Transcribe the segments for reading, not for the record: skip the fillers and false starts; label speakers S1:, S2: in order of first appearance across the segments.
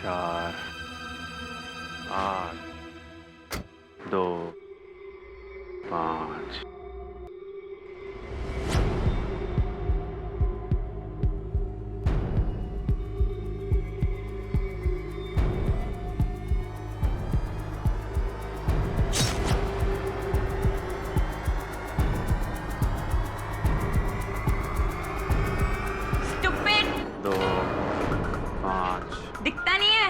S1: 4 8 2 5 2 5
S2: दिखता नहीं है।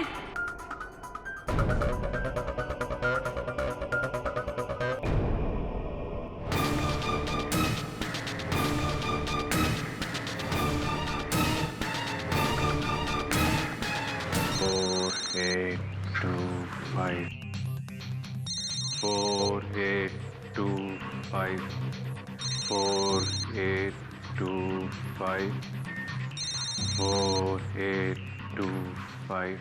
S1: Four, eight, two, five. 4 8 2 5. 4 8 2 5. 4 8 2 5.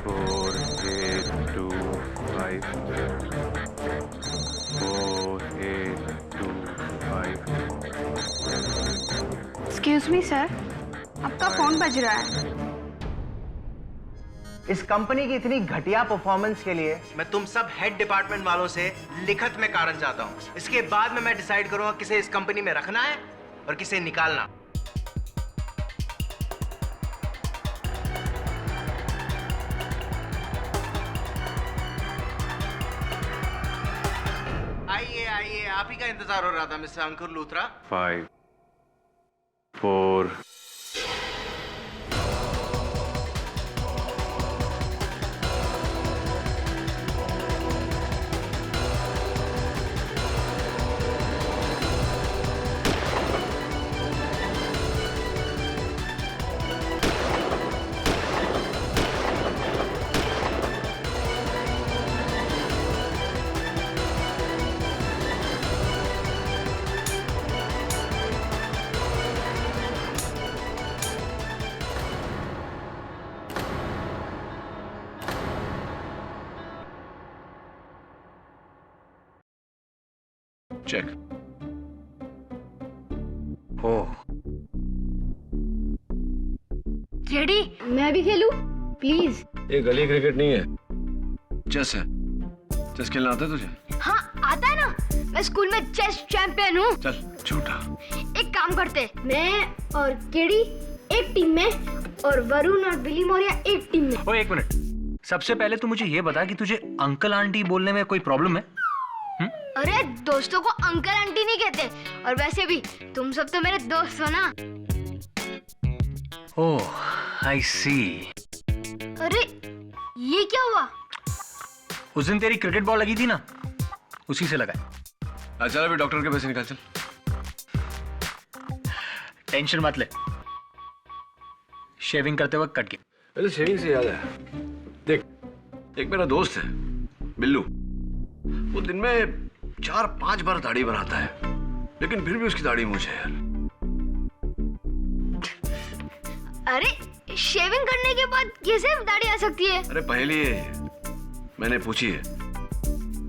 S1: 4 8 2 5. 4 8 2 5.
S3: Excuse me sir, आपका फोन बज रहा है।
S4: इस कंपनी की इतनी घटिया परफॉर्मेंस के लिए मैं तुम सब हेड डिपार्टमेंट वालों से लिखित में कारण चाहता हूं। इसके बाद में मैं डिसाइड करूंगा किसे इस कंपनी में रखना है और किसे निकालना। आइए आइए, आप ही का इंतजार हो रहा था मिस्टर अंकुर लूथरा।
S1: 5 4
S5: चेक।
S1: ओह,
S3: रेडी? मैं भी खेलूं प्लीज?
S5: ये गली क्रिकेट नहीं है, चेस है। चेस खेलना आता है तुझे?
S3: हाँ आता है ना, मैं स्कूल में चेस चैंपियन हूँ।
S5: चल झूठा।
S3: एक काम करते, मैं और केडी एक टीम में और वरुण और बिली मौर्य एक टीम में।
S6: ओए एक मिनट, सबसे पहले तू मुझे ये बता कि तुझे अंकल आंटी बोलने में कोई प्रॉब्लम है?
S3: अरे दोस्तों को अंकल आंटी नहीं कहते, और वैसे भी तुम सब तो मेरे दोस्त हो ना।
S6: ओह आई सी।
S3: अरे ये क्या हुआ?
S6: उस दिन तेरी क्रिकेट बॉल लगी थी ना, उसी से लगा है।
S5: चल अभी डॉक्टर के पैसे निकाल चल।
S6: टेंशन मत ले, शेविंग करते वक्त कट गया।
S5: अरे शेविंग से याद है, देख एक मेरा दोस्त है बिल्लू, वो दिन में 4-5 बार दाढ़ी बनाता है, लेकिन फिर भी उसकी दाढ़ी मूंछ है यार।
S3: अरे शेविंग करने के बाद कैसे दाढ़ी आ सकती है?
S5: अरे पहले मैंने पूछी है।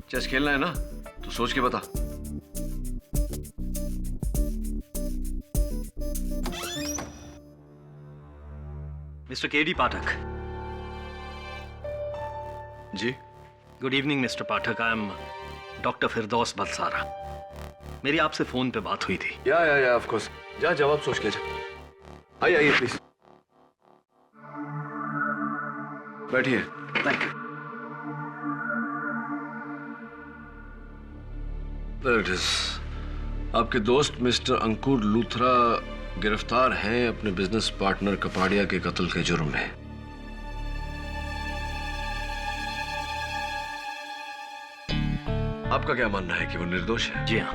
S5: चेस खेलना है ना तो सोच के बता।
S6: Mister KD Pathak.
S5: जी
S6: good evening mister Pathak, I am doctor Firdaus Balsara. मेरी आपसे फोन पे बात हुई थी।
S5: या ऑफ कोर्स, जा जवाब सोच के जा। आइए प्लीज बैठिए।
S6: Thank you.
S5: There it is. आपके दोस्त मिस्टर अंकुर लूथरा गिरफ्तार हैं अपने बिजनेस पार्टनर कपाड़िया के कत्ल के जुर्म में। आपका क्या मानना है कि वो निर्दोष है?
S6: जी हाँ,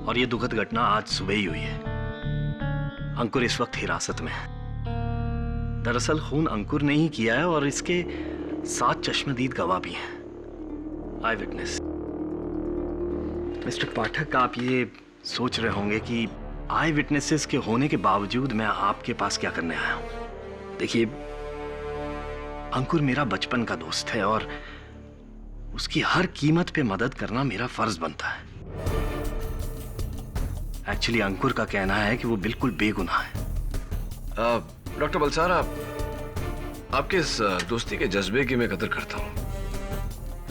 S6: और ये दुखद घटना आज सुबह ही हुई है। अंकुर इस वक्त हिरासत में है। दरअसल खून अंकुर ने ही किया है और इसके 7 चश्मदीद गवाह भी हैं, आई विटनेस। मिस्टर पाठक, आप ये सोच रहे होंगे कि आई विटनेसेस के होने के बावजूद मैं आपके पास क्या करने आया हूं। देखिए, अंकुर मेरा बचपन का दोस्त है और उसकी हर कीमत पे मदद करना मेरा फर्ज बनता है। एक्चुअली अंकुर का कहना है कि वो बिल्कुल बेगुनाह है।
S5: डॉक्टर बलसारा, आपके इस दोस्ती के जज्बे की मैं कदर करता हूँ,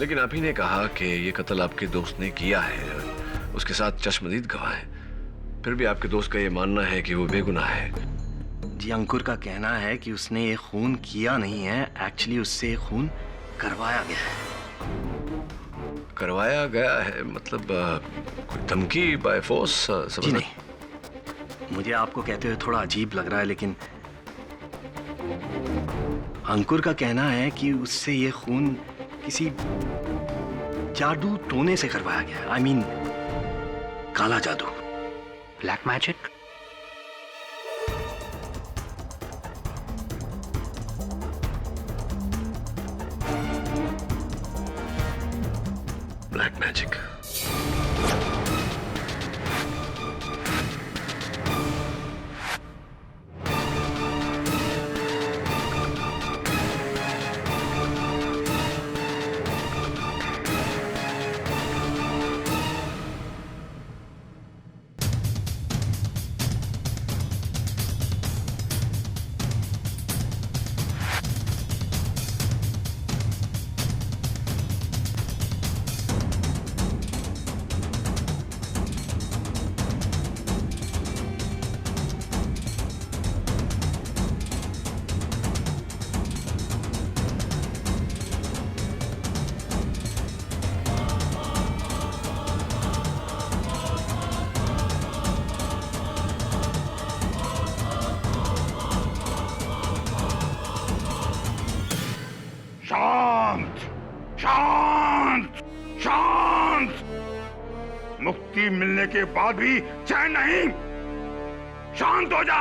S5: लेकिन आप ही ने कहा कि ये कत्ल आपके दोस्त ने किया है, उसके साथ चश्मदीद गवाह है, फिर भी आपके दोस्त का ये मानना है कि वो बेगुनाह है।
S6: जी, अंकुर का कहना है कि उसने ये खून किया नहीं है, एक्चुअली उससे ये खून करवाया गया है।
S5: करवाया गया है मतलब कोई धमकी बाय फोर्स?
S6: जी नहीं, मुझे आपको कहते हुए थोड़ा अजीब लग रहा है, लेकिन अंकुर का कहना है कि उससे ये खून किसी जादू टोने से करवाया गया है। आई मीन काला जादू,
S2: ब्लैक मैजिक।
S5: Black magic.
S7: शांत शांत शांत। मुक्ति मिलने के बाद भी चैन नहीं, शांत हो जा।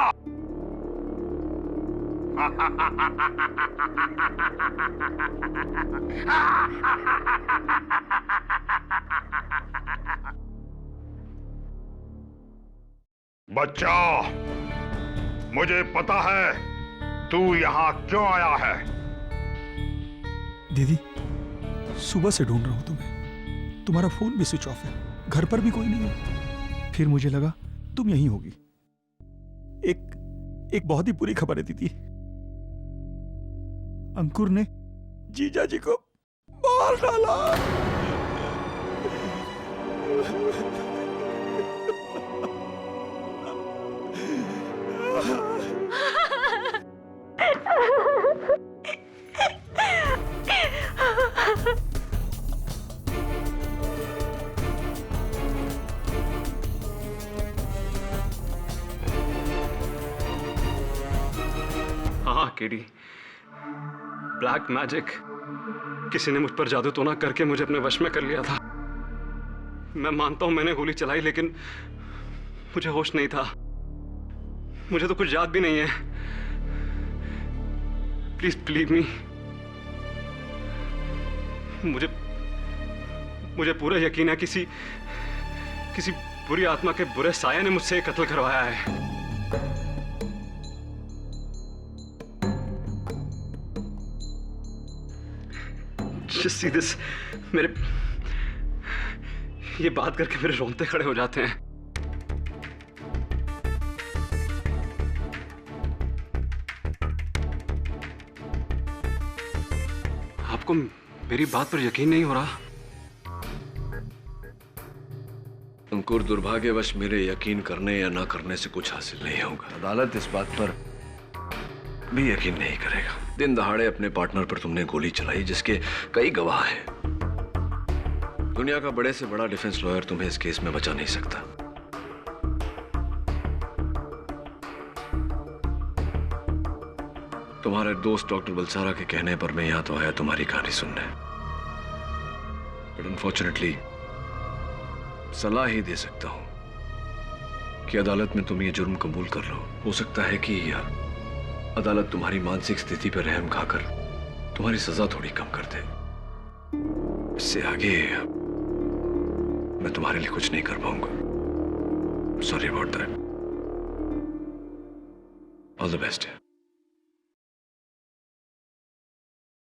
S7: बच्चा, मुझे पता है तू यहां क्यों आया है।
S8: दीदी, सुबह से ढूंढ रहा हूं तुम्हें, तुम्हारा फोन भी स्विच ऑफ है, घर पर भी कोई नहीं है। फिर मुझे लगा तुम यहीं होगी। एक बहुत ही बुरी खबर है दीदी, अंकुर ने जीजा जी को मार डाला।
S1: हाँ केडी, ब्लैक मैजिक। किसी ने मुझ पर जादू टोना करके मुझे अपने वश में कर लिया था। मैं मानता हूं मैंने गोली चलाई, लेकिन मुझे होश नहीं था। मुझे तो कुछ याद भी नहीं है। Please believe me. मुझे पूरा यकीन है किसी बुरी आत्मा के बुरे साया ने मुझसे कत्ल करवाया है। Just see this, मेरे ये बात करके मेरे रोंगटे खड़े हो जाते हैं। आपको मेरी बात पर यकीन नहीं हो रहा?
S5: अंकुर, दुर्भाग्यवश मेरे यकीन करने या ना करने से कुछ हासिल नहीं होगा। अदालत इस बात पर भी यकीन नहीं करेगा। दिन दहाड़े अपने पार्टनर पर तुमने गोली चलाई, जिसके कई गवाह हैं। दुनिया का बड़े से बड़ा डिफेंस लॉयर तुम्हें इस केस में बचा नहीं सकता। तुम्हारे दोस्त डॉक्टर बलसारा के कहने पर मैं यहां तो आया तुम्हारी कहानी सुनने, बट अनफॉर्चुनेटली सलाह ही दे सकता हूं कि अदालत में तुम ये जुर्म कबूल कर लो। हो सकता है कि अदालत तुम्हारी मानसिक स्थिति पर रहम खाकर तुम्हारी सजा थोड़ी कम कर दे। इससे आगे मैं तुम्हारे लिए कुछ नहीं कर पाऊंगा। Sorry about that. All the best.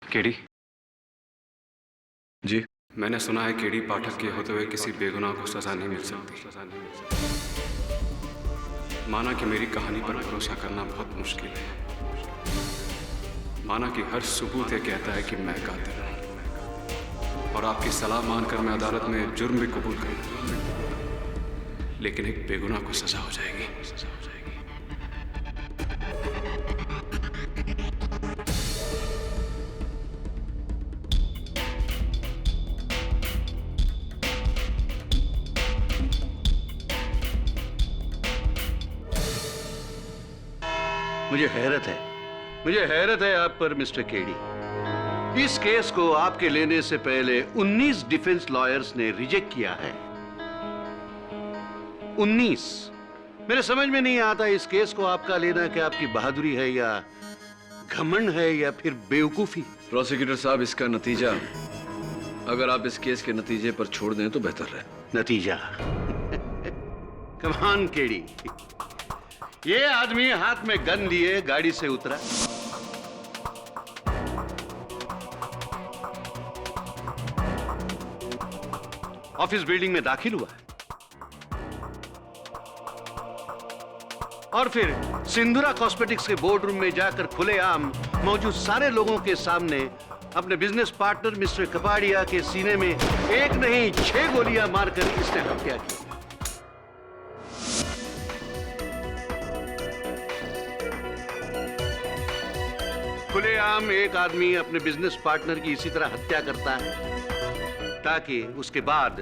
S1: KD
S5: ji,
S1: मैंने सुना है केडी पाठक के होते हुए किसी बेगुनाह को सजा नहीं मिल सकती। माना कि मेरी कहानी पर भरोसा करना बहुत मुश्किल है, माना कि हर सबूत ये कहता है कि मैं कातिल हूं और आपकी सलाह मानकर मैं अदालत में जुर्म भी कबूल करूंगा, लेकिन एक बेगुनाह को सजा हो जाएगी।
S9: मुझे हैरत है आप पर मिस्टर केडी। इस केस को आपके लेने से पहले 19 डिफेंस लॉयर्स ने रिजेक्ट किया है। 19। मेरे समझ में नहीं आता इस केस को आपका लेना कि आपकी बहादुरी है या घमंड है या फिर बेवकूफी।
S5: प्रोसिक्यूटर साहब, इसका नतीजा अगर आप इस केस के नतीजे पर छोड़ दें तो बेहतर है।
S9: नतीजा? कमान केडी, ये आदमी हाथ में गन लिए गाड़ी से उतरा, ऑफिस बिल्डिंग में दाखिल हुआ और फिर सिंधुरा कॉस्मेटिक्स के बोर्ड रूम में जाकर खुलेआम मौजूद सारे लोगों के सामने अपने बिजनेस पार्टनर मिस्टर कपाड़िया के सीने में एक नहीं 6 गोलियां मारकर इसने हत्या की। खुलेआम एक आदमी अपने बिजनेस पार्टनर की इसी तरह हत्या करता है ताकि उसके बाद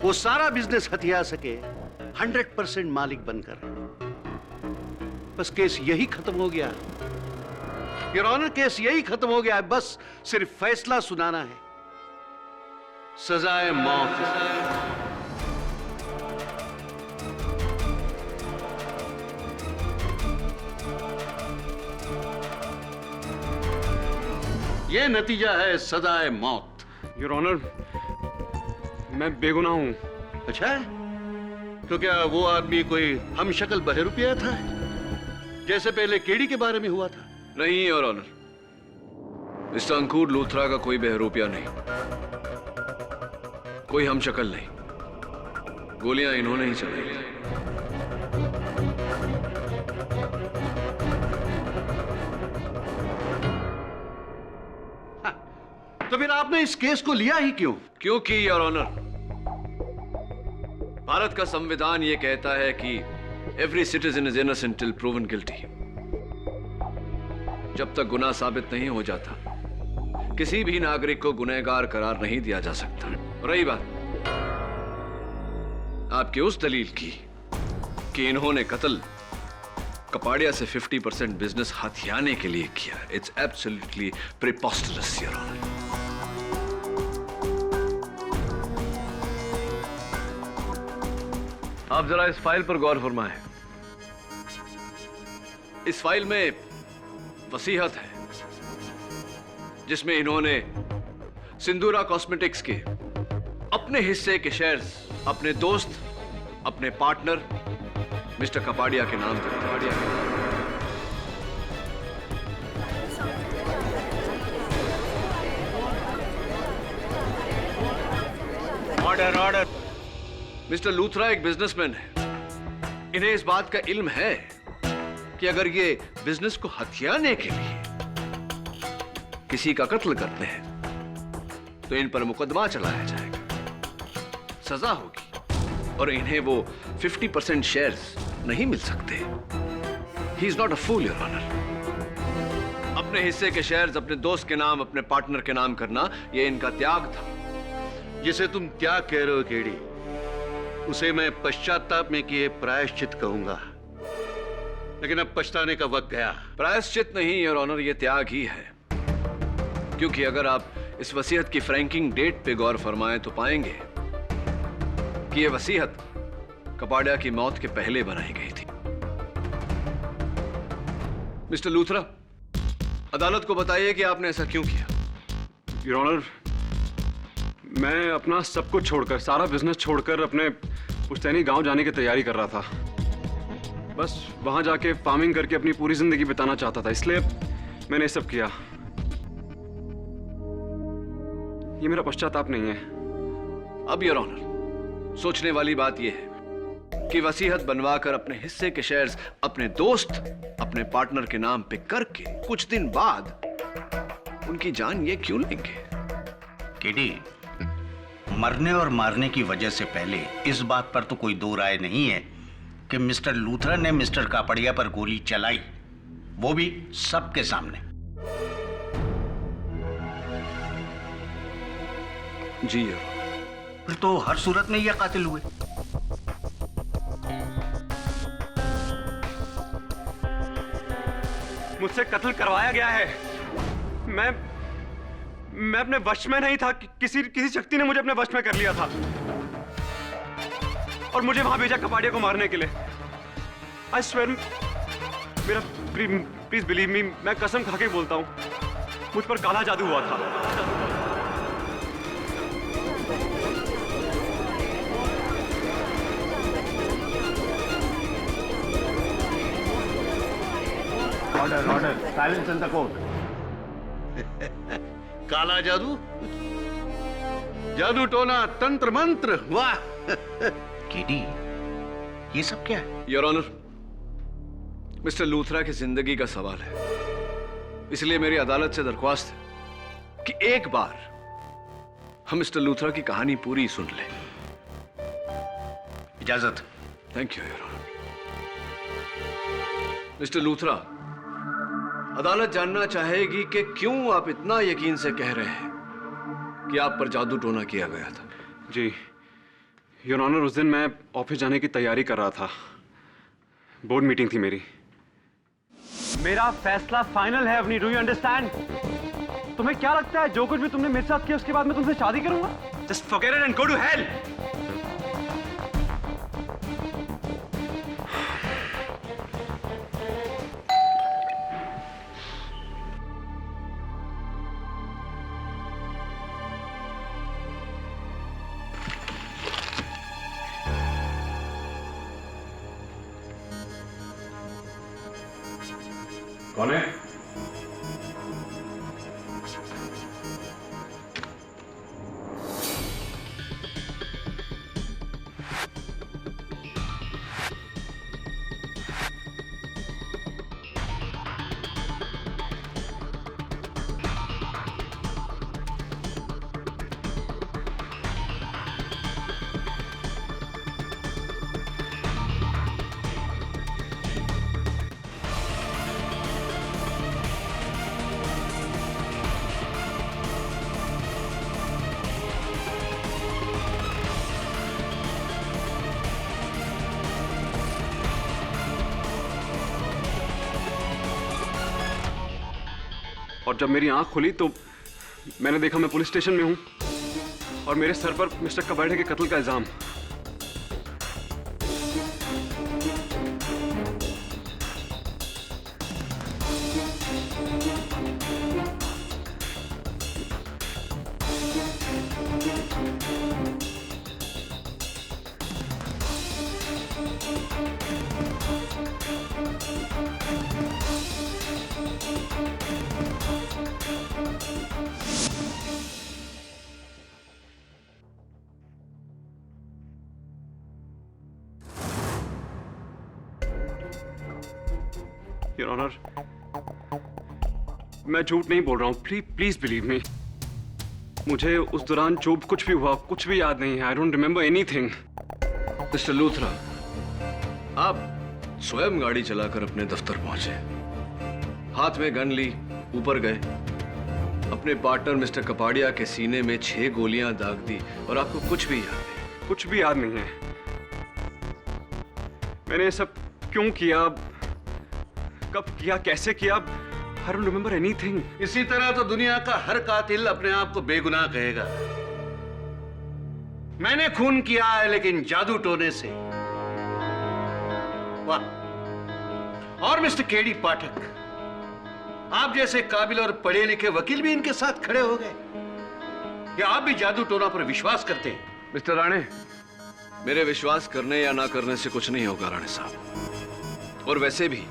S9: वो सारा बिजनेस हथिया सके 100% मालिक बनकर। बस केस यही खत्म हो गया। योर ऑनर, केस यही खत्म हो गया है। बस सिर्फ फैसला सुनाना है, सजाए मौत। ये नतीजा है, सजाए मौत।
S1: योर ऑनर, मैं बेगुनाह हूं।
S9: अच्छा है? तो क्या वो आदमी कोई हमशक्ल बहरूपिया था जैसे पहले केडी के बारे में हुआ था?
S5: नहीं योर ऑनर, मिस्टर अंकुर लूथरा का कोई बहरूपिया नहीं, कोई हमशक्ल नहीं। गोलियां इन्होंने ही चलाई।
S9: तो फिर आपने इस केस को लिया ही क्यों?
S5: क्योंकि योर ऑनर, भारत का संविधान यह कहता है कि every citizen is innocent till proven guilty. जब तक गुनाह साबित नहीं हो जाता, किसी भी नागरिक को गुनहगार करार नहीं दिया जा सकता। रही बात आपके उस दलील की कि इन्होंने कत्ल कपाड़िया से 50% बिजनेस हथियाने के लिए किया, इट्स एब्सोल्युटली प्रिपोस्टरस योर ऑनर। आप जरा इस फाइल पर गौर फरमाएं। इस फाइल में वसीयत है जिसमें इन्होंने सिंधुरा कॉस्मेटिक्स के अपने हिस्से के शेयर्स अपने दोस्त, अपने पार्टनर मिस्टर कपाड़िया के नाम पर।
S4: Order order.
S5: मिस्टर लूथरा एक बिजनेसमैन है। इन्हें इस बात का इल्म है कि अगर ये बिजनेस को हथियाने के लिए किसी का कत्ल करते हैं तो इन पर मुकदमा चलाया जाएगा, सजा होगी और इन्हें वो 50% शेयर्स नहीं मिल सकते। He is not a fool your honour. अपने हिस्से के शेयर्स अपने दोस्त के नाम, अपने पार्टनर के नाम करना, यह इनका त्याग था।
S9: जिसे तुम त्याग कह रहे हो केडी, उसे मैं पश्चाताप में किए प्रायश्चित कहूंगा, लेकिन अब पछताने का वक्त गया।
S5: प्रायश्चित नहीं योर ऑनर, यह त्याग ही है। क्योंकि अगर आप इस वसीयत की फ्रैंकिंग डेट पे गौर फरमाएं तो पाएंगे कि यह वसीयत कपाड़िया की मौत के पहले बनाई गई थी। मिस्टर लूथरा, अदालत को बताइए कि आपने ऐसा क्यों किया।
S1: योर ऑनर, मैं अपना सब कुछ छोड़कर, सारा बिजनेस छोड़कर अपने पुश्तैनी गांव जाने की तैयारी कर रहा था। बस वहां जाके फार्मिंग करके अपनी पूरी जिंदगी बिताना चाहता था, इसलिए मैंने सब किया। ये मेरा पश्चाताप नहीं है।
S5: अब योर ऑनर, सोचने वाली बात यह है कि वसीयत बनवाकर अपने हिस्से के शेयर्स अपने दोस्त, अपने पार्टनर के नाम पे करके कुछ दिन बाद उनकी जान ये क्यों लेंगे?
S9: केडी, मरने और मारने की वजह से पहले इस बात पर तो कोई दो राय नहीं है कि मिस्टर लूथरा ने मिस्टर कापड़िया पर गोली चलाई, वो भी सबके सामने।
S5: जी योर।
S9: फिर तो हर सूरत में ये कातिल हुए।
S1: मुझसे कत्ल करवाया गया है। मैं अपने वश में नहीं था। किसी शक्ति ने मुझे अपने वश में कर लिया था और मुझे वहां भेजा कपाड़िया को मारने के लिए। आई स्वेयर, मेरा प्लीज बिलीव मी, मैं कसम खा के बोलता हूं, मुझ पर काला जादू हुआ था।
S9: Order order, silence in the court. काला जादू, जादू टोना, तंत्र मंत्र, वाह। केडी, ये सब क्या है?
S5: योर ऑनर, मिस्टर लूथरा की जिंदगी का सवाल है, इसलिए मेरी अदालत से दरख्वास्त है कि एक बार हम मिस्टर लूथरा की कहानी पूरी सुन लें।
S9: इजाजत।
S5: Thank you your honour. Mister Luthra, अदालत जानना चाहेगी कि क्यों आप इतना यकीन से कह रहे हैं कि आप पर जादू टोना किया गया था।
S1: जी योर ऑनर, उस दिन मैं ऑफिस जाने की तैयारी कर रहा था। बोर्ड मीटिंग थी मेरी। मेरा फैसला फाइनल है अवनी, डू यू अंडरस्टैंड? तुम्हें क्या लगता है जो कुछ भी तुमने मेरे साथ किया उसके बाद मैं तुमसे शादी करूंगा? Just forget it and go to hell. कौन है? और जब मेरी आंख खुली तो मैंने देखा मैं पुलिस स्टेशन में हूं और मेरे सर पर मिस्टर कबाड़े के कत्ल का इल्जाम। योर ऑनर, मैं झूठ नहीं बोल रहा हूं, प्लीज बिलीव मी। मुझे उस दौरान जो कुछ भी हुआ कुछ भी याद नहीं है। I don't remember anything.
S5: Mister Luthra, आप स्वयं गाड़ी चलाकर अपने दफ्तर पहुंचे, हाथ में गन ली, ऊपर गए, अपने पार्टनर मिस्टर कपाड़िया के सीने में 6 गोलियां दाग दी और आपको कुछ भी याद नहीं?
S1: कुछ भी याद नहीं है। मैंने ये सब क्यों किया, कब किया, कैसे किया, आई डोंट रिमेंबर एनीथिंग।
S9: इसी तरह तो दुनिया का हर कातिल अपने आप को बेगुनाह कहेगा। मैंने खून किया है लेकिन जादू टोने से। वाह। और मिस्टर केडी पाठक, आप जैसे काबिल और पढ़े लिखे वकील भी इनके साथ खड़े हो गए। क्या आप भी जादू टोना पर विश्वास करते हैं?
S5: मिस्टर राणे, मेरे विश्वास करने या ना करने से कुछ नहीं होगा राणे साहब। और वैसे भी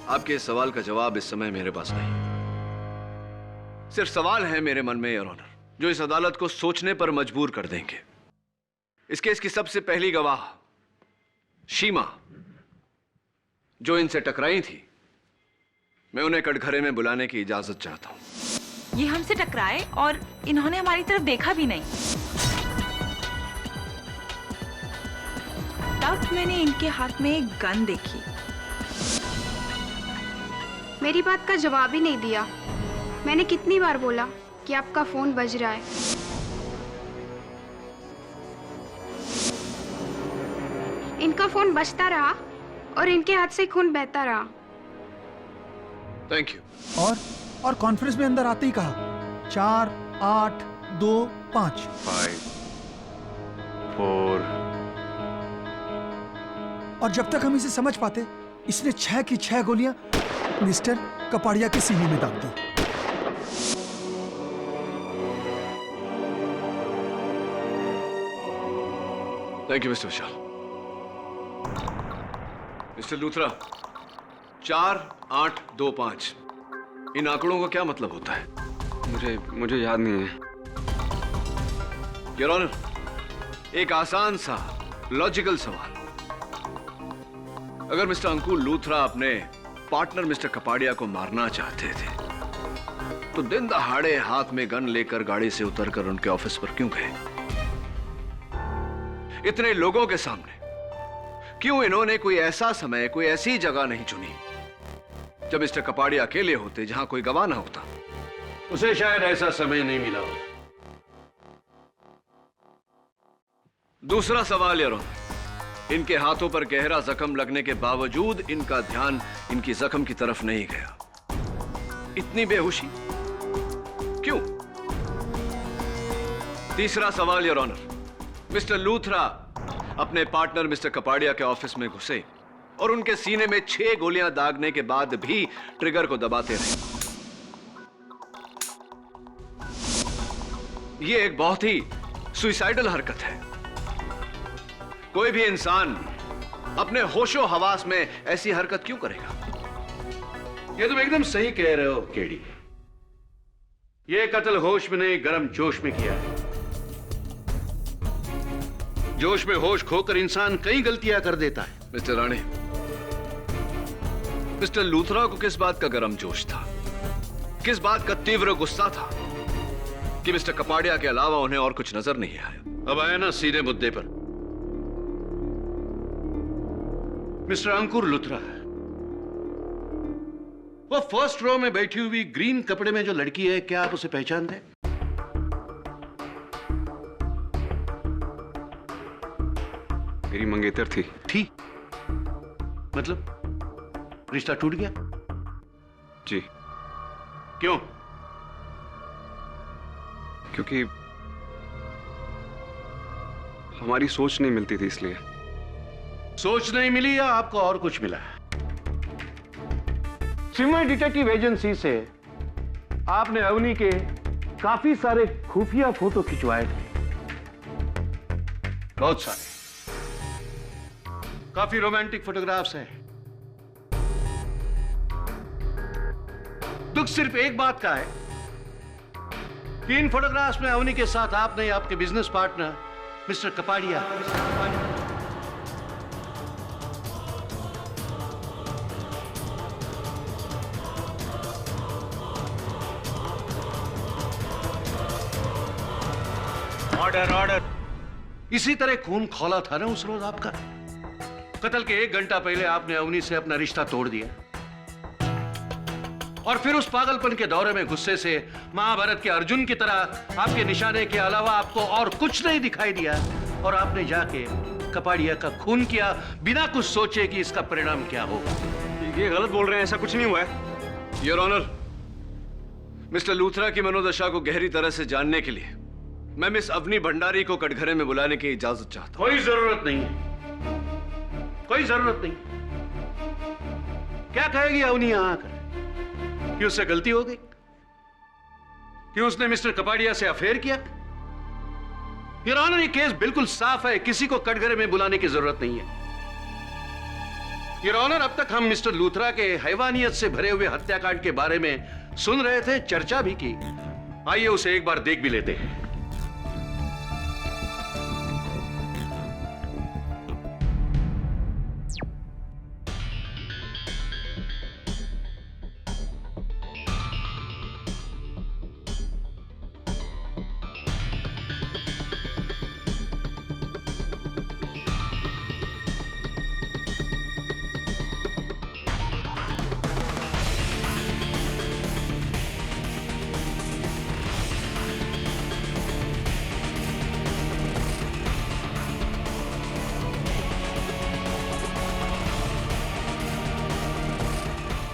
S5: आपके इस सवाल का जवाब इस समय मेरे पास नहीं। सिर्फ सवाल है मेरे मन में योर ऑनर, जो इस अदालत को सोचने पर मजबूर कर देंगे। इस केस की सबसे पहली गवाह शीमा, जो इनसे टकराई थी, मैं उन्हें कटघरे में बुलाने की इजाजत चाहता हूँ।
S10: ये हमसे टकराए और इन्होंने हमारी तरफ देखा भी नहीं। तब मैंने इनके हाथ में एक गन देखी।
S3: मेरी बात का जवाब ही नहीं दिया। मैंने कितनी बार बोला कि आपका फोन बज रहा है। इनका फोन बजता रहा और इनके हाथ से खून बहता रहा।
S5: Thank you.
S8: और कॉन्फ्रेंस में अंदर आते ही कहा 4, 8, 2, 5।
S9: 5, 4।
S8: और जब तक हम इसे समझ पाते, इसने 6 की 6 गोलियां मिस्टर कपाड़िया के सीने में दाग दी।
S5: Thank you mister Vishal. Mister Luthra, 4, 8, 2, 5 इन आंकड़ों का क्या मतलब होता है?
S1: मुझे याद नहीं है।
S5: योर ऑनर, एक आसान सा लॉजिकल सवाल। अगर मिस्टर अंकुर लूथरा अपने पार्टनर मिस्टर कपाड़िया को मारना चाहते थे तो दिन दहाड़े हाथ में गन लेकर गाड़ी से उतरकर उनके ऑफिस पर क्यों गए? इतने लोगों के सामने क्यों इन्होंने कोई ऐसा समय, कोई ऐसी जगह नहीं चुनी जब मिस्टर कपाड़िया अकेले होते, जहां कोई गवाह ना होता?
S9: उसे शायद ऐसा समय नहीं मिला हो।
S5: दूसरा सवाल योर ऑनर, इनके हाथों पर गहरा जख्म लगने के बावजूद इनका ध्यान इनकी जख्म की तरफ नहीं गया। इतनी बेहोशी क्यों? तीसरा सवाल योर ऑनर, मिस्टर लूथरा अपने पार्टनर मिस्टर कपाड़िया के ऑफिस में घुसे और उनके सीने में 6 गोलियां दागने के बाद भी ट्रिगर को दबाते रहे। यह एक बहुत ही सुइसाइडल हरकत है। कोई भी इंसान अपने होशो हवास में ऐसी हरकत क्यों करेगा?
S9: ये तुम एकदम सही कह रहे हो केडी। ये कत्ल होश में नहीं, गरम जोश में किया है। जोश में होश खोकर इंसान कई गलतियां कर देता है।
S5: मिस्टर राणे, मिस्टर लूथरा को किस बात का गरम जोश था? किस बात का तीव्र गुस्सा था कि मिस्टर कपाड़िया के अलावा उन्हें और कुछ नजर नहीं आया?
S9: अब आया ना सीधे मुद्दे पर। मिस्टर अंकुर लूथरा, वो फर्स्ट रो में बैठी हुई ग्रीन कपड़े में जो लड़की है, क्या आप उसे पहचानते हैं?
S1: मेरी मंगेतर थी।
S9: थी मतलब रिश्ता टूट गया?
S1: जी।
S9: क्यों?
S1: क्योंकि हमारी सोच नहीं मिलती थी, इसलिए।
S9: सोच नहीं मिली या आपको और कुछ मिला? सिमर डिटेक्टिव एजेंसी से आपने अवनी के काफी सारे खुफिया फोटो खिंचवाए थे, बहुत सारे, काफी रोमांटिक फोटोग्राफ्स हैं। दुख सिर्फ एक बात का है कि इन फोटोग्राफ्स में अवनी के साथ आपने आपके business partner mister Kapadia order इसी तरह खून खौला था ना उस रोज आपका। कत्ल के 1 घंटा पहले आपने अवनी से अपना रिश्ता तोड़ दिया और फिर उस पागलपन के दौरे में गुस्से से महाभारत के अर्जुन की तरह आपके निशाने के अलावा आपको और कुछ नहीं दिखाई दिया और आपने जाके कपाड़िया का खून किया बिना कुछ सोचे कि इसका परिणाम क्या होगा।
S1: ये गलत बोल रहे हैं, ऐसा कुछ नहीं हुआ है।
S5: योर ऑनर, मिस्टर लूथरा की मनोदशा को गहरी तरह से जानने के लिए मैं मिस अवनी भंडारी को कटघरे में बुलाने की इजाजत चाहता हूं।
S9: कोई जरूरत नहीं है, कोई जरूरत नहीं। क्या कहेगी अवनी यहां आकर कि उससे गलती हो गई, कि उसने मिस्टर कपाड़िया से अफेयर किया? योर ऑनर, ये केस बिल्कुल साफ है, किसी को कटघरे में बुलाने की जरूरत नहीं है। योर ऑनर, अब तक हम मिस्टर लूथरा के हैवानियत से भरे हुए हत्याकांड के बारे में सुन रहे थे, चर्चा भी की। आइए उसे एक बार देख भी लेते हैं।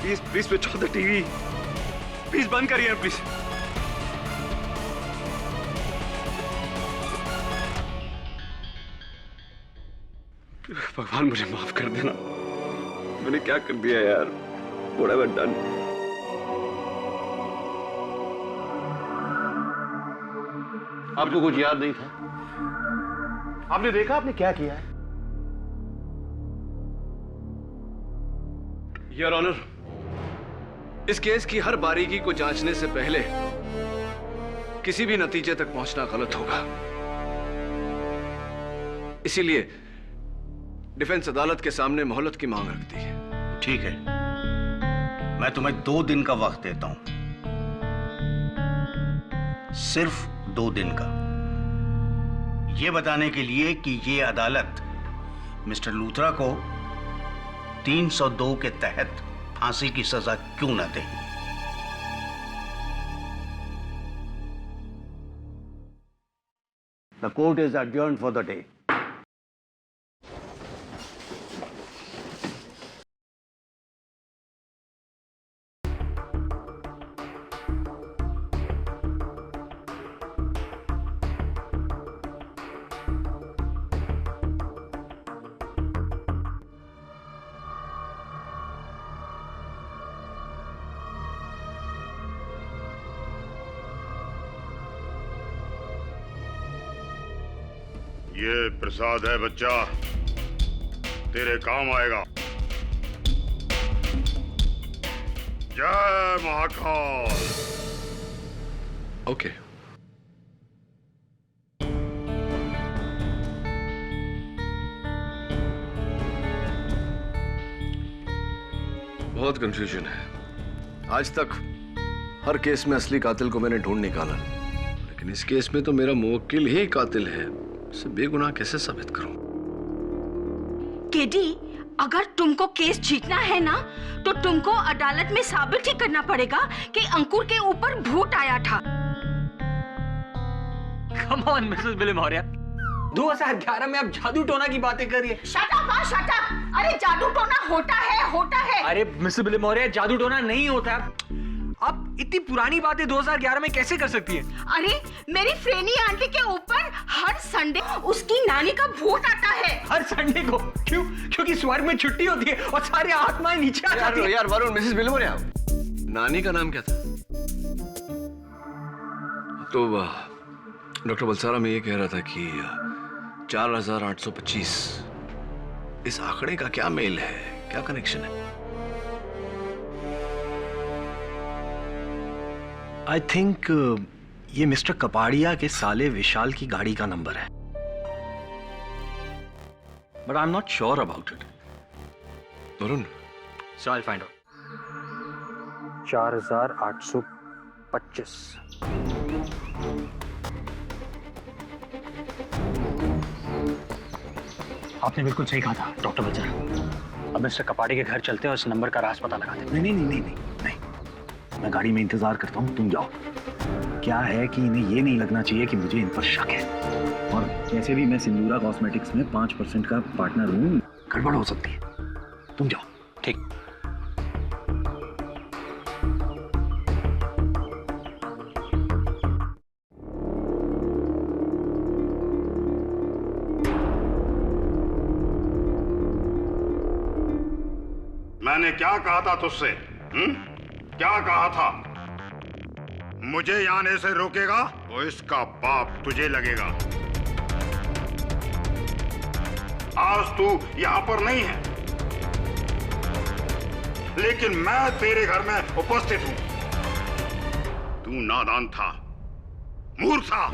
S1: Please please switch off the TV, please बंद करिए प्लीज। भगवान मुझे माफ कर देना, मैंने क्या कर दिया यार। What have I done?
S9: आपको कुछ याद नहीं था? आपने देखा आपने क्या किया है?
S5: योर ऑनर, इस केस की हर बारीकी को जांचने से पहले किसी भी नतीजे तक पहुंचना गलत होगा। इसीलिए डिफेंस अदालत के सामने मोहलत की मांग रखती है।
S7: ठीक है, मैं तुम्हें 2 दिन का वक्त देता हूं, सिर्फ 2 दिन का, यह बताने के लिए कि यह अदालत मिस्टर लूथरा को 302 के तहत फांसी की सजा क्यों न दे। The court is adjourned for the day. ये प्रसाद है बच्चा, तेरे काम आएगा। जय महाकाल।
S5: ओके। बहुत कंफ्यूजन है। आज तक हर केस में असली कातिल को मैंने ढूंढ निकाला, लेकिन इस केस में तो मेरा मुवक्किल ही कातिल है। इसे बेगुनाह कैसे साबित करूं?
S11: केडी, अगर तुमको केस जीतना है ना, तो तुमको अदालत में साबित ही करना पड़ेगा कि अंकुर के ऊपर भूत आया था।
S2: कम ऑन मिसेस बिली मौर्य, 2011 में आप जादू टोना की बातें कर रही है।
S11: Shut up, shut up. अरे जादू टोना होता है।
S2: अरे मिसेस बिली मौर्य, जादू टोना नहीं होता है। आप इतनी पुरानी बातें 2011 में कैसे कर सकती हैं?
S11: अरे मेरी फ्रेनी आंटी के ऊपर हर संडे उसकी नानी का भूत आता है।
S2: हर संडे को? क्यों? क्योंकि स्वर्ग में छुट्टी होती है और सारी आत्माएं नीचे आ जाती हैं।
S5: यार वरुण, मिसेस बिली मौर्य, नानी का नाम क्या था? तो डॉक्टर बलसारा में ये कह रहा था कि 4825, इस आंकड़े का क्या मेल है, क्या कनेक्शन है?
S6: आई थिंक ये मिस्टर कपाड़िया के साले विशाल की गाड़ी का नंबर है, but I am not sure about it.
S5: Varun,
S2: So I'll find out. 4825। आपने बिल्कुल सही कहा था डॉक्टर बलसारा। अब मिस्टर कपाड़ी के घर चलते हैं और इस नंबर का राज पता लगाते हैं।
S6: नहीं, मैं गाड़ी में इंतजार करता हूँ, तुम जाओ। क्या है कि इन्हें ये नहीं लगना चाहिए कि मुझे इन पर शक है, और वैसे भी मैं सिंदूरा कॉस्मेटिक्स में 5% का पार्टनर हूँ, गड़बड़ हो सकती है। तुम जाओ।
S2: ठीक।
S7: मैंने क्या कहा था तुझसे? क्या कहा था? मुझे यहां आने से रोकेगा तो इसका बाप तुझे लगेगा। आज तू यहां पर नहीं है, लेकिन मैं तेरे घर में उपस्थित हूं। तू नादान था, मूर्ख था,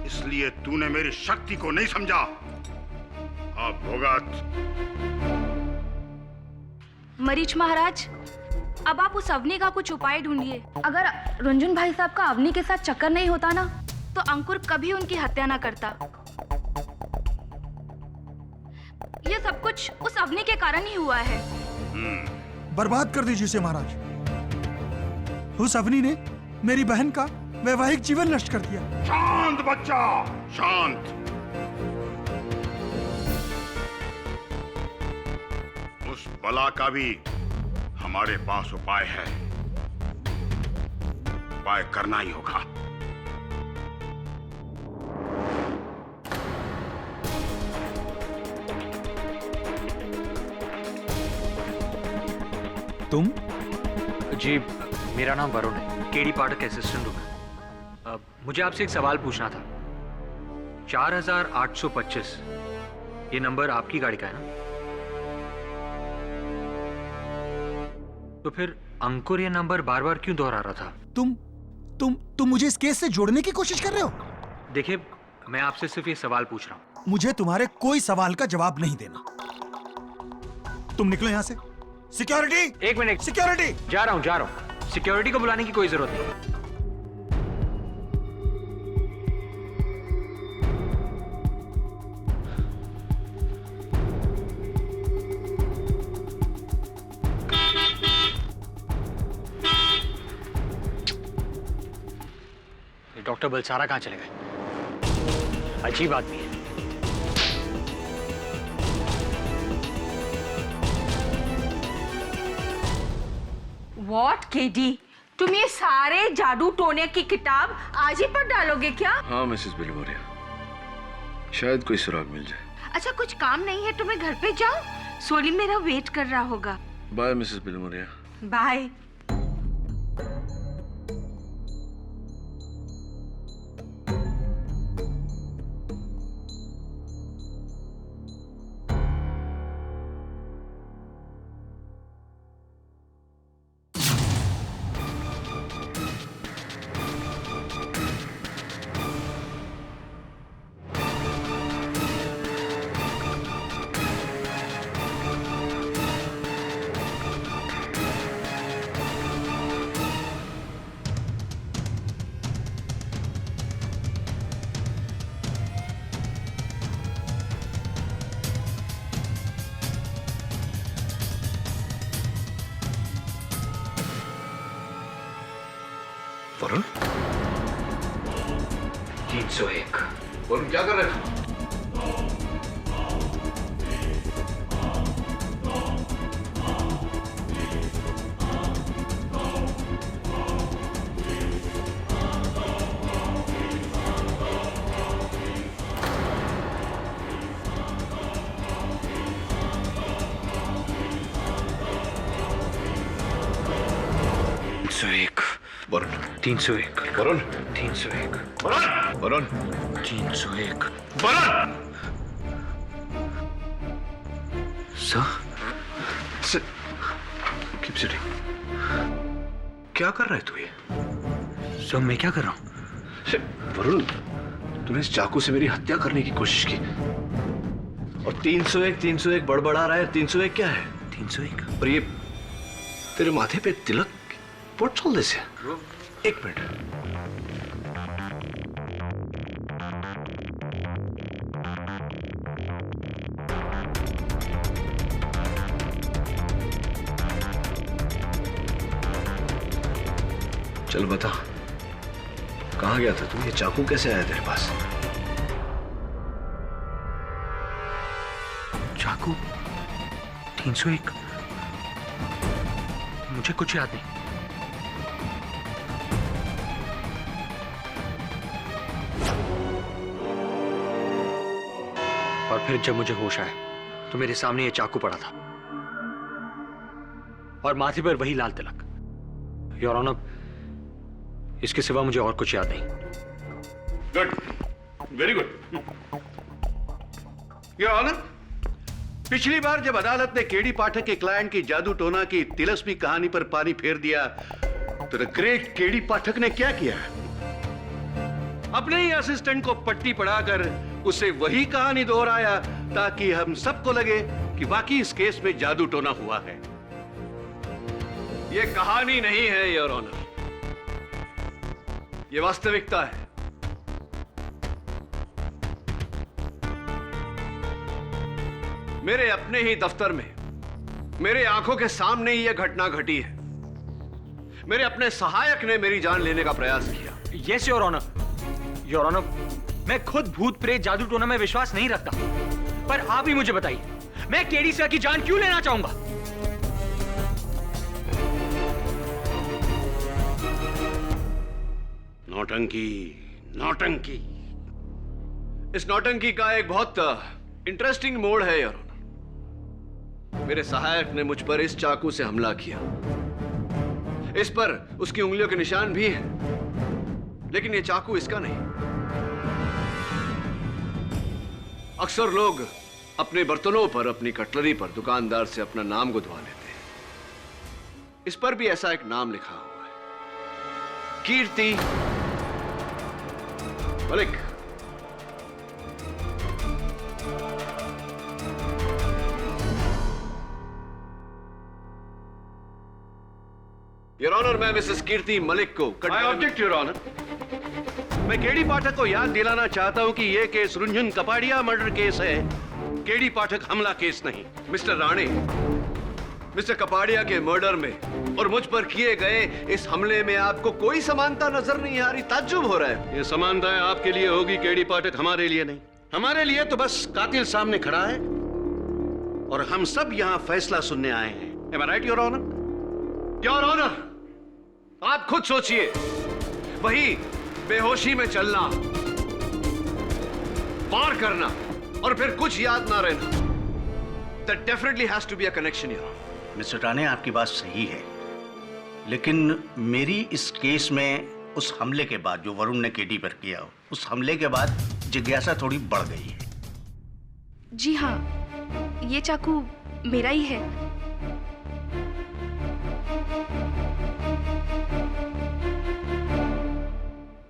S7: इसलिए तूने मेरी शक्ति को नहीं समझा। अब भुगत।
S11: मरीच महाराज, अब आप उस अवनी का कुछ उपाय ढूंढिए। अगर रंजन भाई साहब का अवनी के साथ चक्कर नहीं होता ना, तो अंकुर कभी उनकी हत्या ना करता। ये सब कुछ उस अवनी के कारण ही हुआ है।
S8: बर्बाद कर दीजिए उसे महाराज। उस अवनी ने मेरी बहन का वैवाहिक जीवन नष्ट कर दिया।
S7: शांत बच्चा, शांत। उस बला का भी हमारे पास उपाय है, उपाय करना ही होगा।
S8: तुम?
S2: जी, मेरा नाम वरुण है, केडी पाठक असिस्टेंट हूँ मैं। मुझे आपसे एक सवाल पूछना था। 4825 ये नंबर आपकी गाड़ी का है ना? तो फिर अंकुर ये नंबर बार बार क्यों दोहरा रहा था?
S8: तुम मुझे इस केस से जोड़ने की कोशिश कर रहे हो?
S2: देखिए, मैं आपसे सिर्फ ये सवाल पूछ रहा हूँ।
S8: मुझे तुम्हारे कोई सवाल का जवाब नहीं देना। तुम निकलो यहां से। सिक्योरिटी!
S2: एक मिनट।
S8: सिक्योरिटी!
S2: जा रहा हूँ। सिक्योरिटी को बुलाने की कोई जरूरत नहीं। डॉक्टर बलसारा कहाँ चले गए? अजीब आदमी है।
S10: What, KD? तुम ये सारे जादू टोने की किताब आज ही पढ़ डालोगे क्या?
S5: हाँ मिसेस बिलीमोरिया, शायद कोई सुराग मिल जाए।
S10: अच्छा, कुछ काम नहीं है तो मैं घर पे जाऊं? सोली मेरा वेट कर रहा होगा।
S5: Bye Mrs Bilimoria.
S10: Bye.
S5: Varun?
S2: 301।
S5: Varun क्या कर रहे थे? Varun
S2: 301।
S5: Varun
S2: 301।
S5: Varun Varun
S2: 301।
S5: Varun!
S2: Sir,
S5: keep sitting. क्या कर रहा है तू ये?
S2: सर, मैं क्या कर रहा हूँ?
S5: वरुण, तूने इस चाकू से मेरी हत्या करने की कोशिश की और 301 बड़बड़ा रहा है। 301 क्या है?
S2: 301?
S5: और ये तेरे माथे पे तिलक What's all this? एक मिनट। चल बता, कहाँ गया था तू? ये चाकू कैसे आया तेरे पास?
S2: चाकू? 301? मुझे कुछ याद नहीं। और फिर जब मुझे होश आया तो मेरे सामने ये चाकू पड़ा था और माथे पर वही लाल तिलक। योर ऑनर, इसके सिवा मुझे और कुछ याद नहीं।
S9: Good, very good. Your honour, पिछली बार जब अदालत ने केडी पाठक के क्लाइंट की जादू टोना की तिलस्मी कहानी पर पानी फेर दिया तो द ग्रेट केडी पाठक ने क्या किया? अपने ही असिस्टेंट को पट्टी पढ़ाकर उसे वही कहानी दोहराया ताकि हम सबको लगे कि वाकई इस केस में जादू टोना हुआ है। यह कहानी नहीं है योर ऑनर, यह वास्तविकता है। मेरे अपने ही दफ्तर में मेरे आंखों के सामने ही यह घटना घटी है। मेरे अपने सहायक ने मेरी जान लेने का प्रयास किया।
S2: Yes your honour. Your honour, मैं खुद भूत प्रेत जादू टोना में विश्वास नहीं रखता, पर आप ही मुझे बताइए, मैं केडी सर की जान क्यों लेना चाहूंगा?
S9: नौटंकी, नौटंकी।
S5: इस नौटंकी का एक बहुत इंटरेस्टिंग मोड़ है योर ऑनर। मेरे सहायक ने मुझ पर इस चाकू से हमला किया। इस पर उसकी उंगलियों के निशान भी हैं, लेकिन ये चाकू इसका नहीं। अक्सर लोग अपने बर्तनों पर, अपनी कटलरी पर दुकानदार से अपना नाम गुदवा लेते हैं। इस पर भी ऐसा एक नाम लिखा हुआ है, कीर्ति मलिक। योर ऑनर, मैं मिसेस कीर्ति मलिक को
S9: आई ऑब्जेक्ट योर ऑनर। मैं केडी पाठक को याद दिलाना चाहता हूं कि यह केस रुंझुन कपाड़िया मर्डर केस है, केडी पाठक हमला केस नहीं।
S5: मिस्टर राणे, मिस्टर कपाड़िया के मर्डर में और मुझ पर किए गए इस हमले में आपको कोई समानता नजर नहीं आ रही। ताज्जुब हो रहा है।
S9: ये समानता आपके लिए होगी, केडी पाठक हमारे लिए नहीं। हमारे लिए तो बस कातिल सामने खड़ा है और हम सब यहां फैसला सुनने आए हैं। Am I right, your honour?
S5: Your honour, आप खुद सोचिए, वही बेहोशी में चलना, वार करना और फिर कुछ याद ना रहना, that definitely has to be a connection here.
S6: Mister Rane, आपकी बात सही है, लेकिन मेरी इस केस में उस हमले के बाद जो वरुण ने केडी पर किया, उस हमले के बाद जिज्ञासा थोड़ी बढ़ गई है।
S11: जी हाँ, ये चाकू मेरा ही है।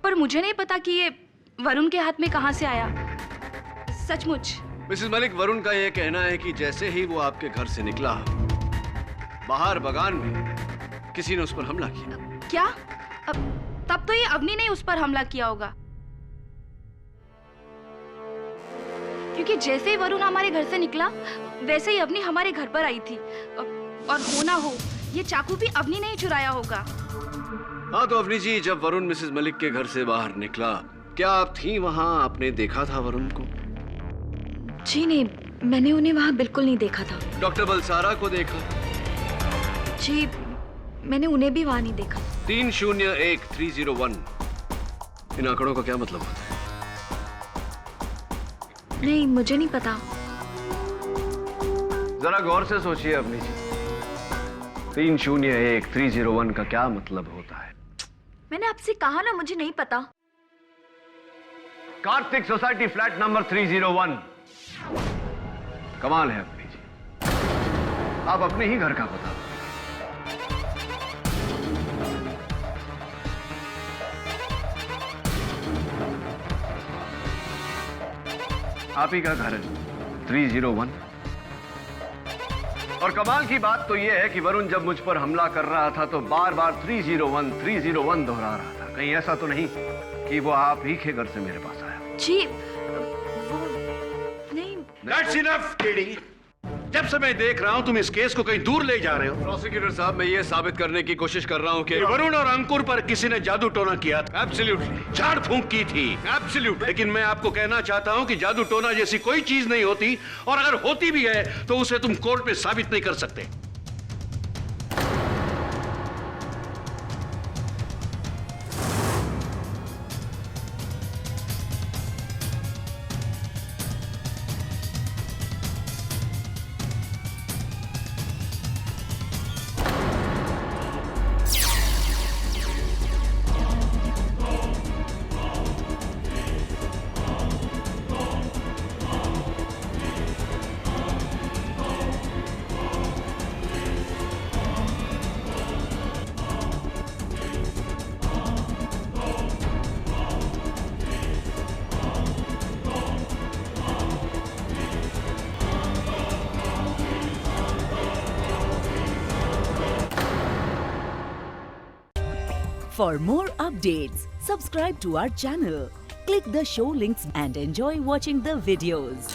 S11: पर मुझे नहीं पता कि ये वरुण के हाथ में कहां से आया। सचमुच।
S5: मिसेस मलिक, वरुण का यह कहना है कि जैसे ही वो आपके घर से निकला, बाहर बगान में किसी ने उस पर हमला किया।
S11: क्या? तब तो ये अवनी ने उस पर हमला किया होगा, क्योंकि जैसे ही वरुण हमारे घर से निकला वैसे ही अवनी हमारे घर पर आई थी। और हो ना हो, ये चाकू भी अवनी ने ही चुराया होगा।
S5: हाँ तो अवनी जी, जब वरुण मिसेस मलिक के घर से बाहर निकला, क्या आप थी वहां? आपने देखा था वरुण को?
S11: जी नहीं, मैंने उन्हें वहां बिल्कुल नहीं देखा था।
S5: डॉक्टर बलसारा को देखा?
S11: जी, मैंने उन्हें भी वहां नहीं देखा।
S5: 301301, इन आंकड़ों का क्या मतलब होता है?
S11: नहीं, मुझे नहीं पता।
S5: जरा गौर से सोचिए अवनी जी, 301301 का क्या मतलब होता है?
S11: मैंने आपसे कहा ना, मुझे नहीं पता।
S5: Kartik society flat number 301। कमाल है अवनी जी, आप अपने ही घर का बता। आप ही का घर है 301। और कमाल की बात तो यह है कि वरुण जब मुझ पर हमला कर रहा था तो बार बार 301 दोहरा रहा था। कहीं ऐसा तो नहीं कि वो आप ही के घर से मेरे पास आया?
S11: जी, वो नहीं।
S9: That's enough, KD. जब से मैं देख रहा हूं तुम इस केस को कहीं दूर ले जा रहे हो।
S5: प्रोसिक्यूटर साहब, मैं ये साबित करने की कोशिश कर रहा हूं कि
S9: वरुण और अंकुर पर किसी ने जादू टोना किया था।
S5: एब्सोल्युटली।
S9: झाड़ फूंक की थी।
S5: एब्सोल्युटली।
S9: लेकिन मैं आपको कहना चाहता हूं कि जादू टोना जैसी कोई चीज नहीं होती, और अगर होती भी है तो उसे तुम कोर्ट में साबित नहीं कर सकते।
S12: For more updates, subscribe to our channel, click the show links and enjoy watching the videos.